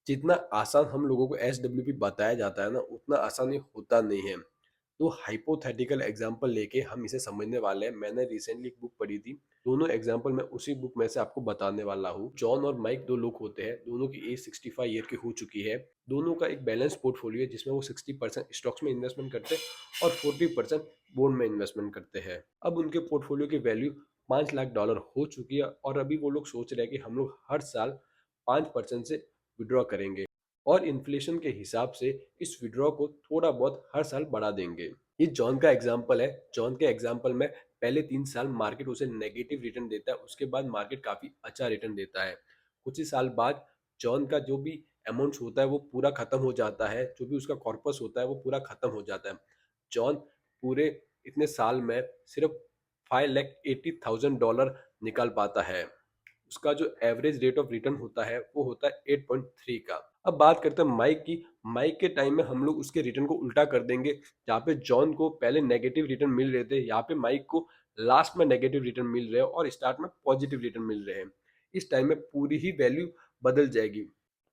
जितना आसान हम लोगों को एसडब्ल्यूपी बताया जाता है ना, उतना आसान ये होता नहीं है। तो हाइपोथेटिकल एग्जांपल लेके हम इसे समझने वाले हैं। मैंने रिसेंटली एक बुक पढ़ी थी, दोनों एग्जांपल मैं उसी बुक में से आपको बताने वाला हूँ। जॉन और माइक दो लोग होते हैं, दोनों की एज 65 ईयर की हो चुकी है। दोनों का एक बैलेंस पोर्टफोलियो है जिसमें वो 60% स्टॉक्स में इन्वेस्टमेंट करते हैं और 40% बॉन्ड में इन्वेस्टमेंट करते हैं। अब उनके पोर्टफोलियो की वैल्यू $5 लाख हो चुकी है और अभी वो लोग सोच रहे हैं कि हम लोग हर साल 5% से विड्रॉ करेंगे और इन्फ्लेशन के हिसाब से इस विड्रॉ को थोड़ा बहुत हर साल बढ़ा देंगे। ये जॉन का एग्जाम्पल है। जॉन के एग्जाम्पल में पहले 3 साल मार्केट उसे नेगेटिव रिटर्न देता है, उसके बाद मार्केट काफी अच्छा रिटर्न देता है। कुछ ही साल बाद जॉन का जो भी अमाउंट होता है वो पूरा खत्म हो जाता है, जो भी उसका कॉर्पस होता है वो पूरा खत्म हो जाता है। जॉन पूरे इतने साल में सिर्फ $5,80,000 निकाल पाता है। उसका जो एवरेज रेट ऑफ रिटर्न होता है वो होता है 8.3 का। अब बात करते हैं माइक की। माइक के टाइम में हम लोग उसके रिटर्न को उल्टा कर देंगे। जहाँ पे जॉन को पहले नेगेटिव रिटर्न मिल रहे थे, यहाँ पे माइक को लास्ट में नेगेटिव रिटर्न मिल रहे हैं और स्टार्ट में पॉजिटिव रिटर्न मिल रहे हैं। इस टाइम में पूरी ही वैल्यू बदल जाएगी।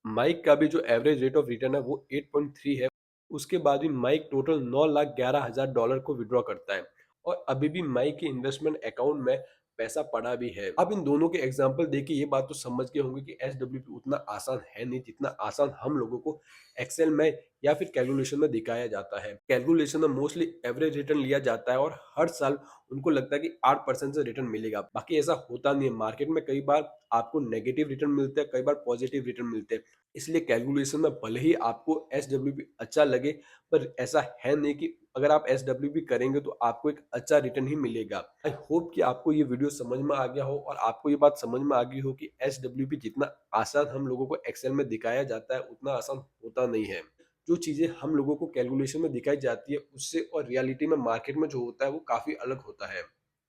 माइक का भी जो एवरेज रेट ऑफ रिटर्न है वो 8.3 है। उसके बाद भी माइक टोटल $9,11,000 को विड्रॉ करता है और अभी भी माइक के इन्वेस्टमेंट अकाउंट में पैसा पड़ा भी है। अब इन दोनों के एग्जाम्पल देखिए ये बात तो समझ गए होंगे कि एसडब्ल्यूपी उतना आसान है नहीं जितना आसान हम लोगों को एक्सेल में या फिर कैलकुलेशन में दिखाया जाता है। कैलकुलेशन में मोस्टली एवरेज रिटर्न लिया जाता है और हर साल उनको लगता है कि 8% से रिटर्न मिलेगा। बाकी ऐसा होता नहीं है। मार्केट में कई बार आपको नेगेटिव रिटर्न मिलते हैं, कई बार पॉजिटिव रिटर्न मिलते हैं। इसलिए कैलकुलेशन में भले ही आपको एसडब्ल्यूपी अच्छा लगे, पर ऐसा है नहीं कि अगर आप एसडब्ल्यूपी करेंगे तो आपको एक अच्छा रिटर्न ही मिलेगा। आई होप कि आपको ये वीडियो समझ में आ गया हो और आपको ये बात समझ में आ गई हो कि एसडब्ल्यूपी जितना आसान हम लोगों को एक्सेल में दिखाया जाता है उतना आसान होता नहीं है। जो चीजें हम लोगों को कैलकुलेशन में दिखाई जाती है उससे और रियलिटी में मार्केट में जो होता है वो काफी अलग होता है।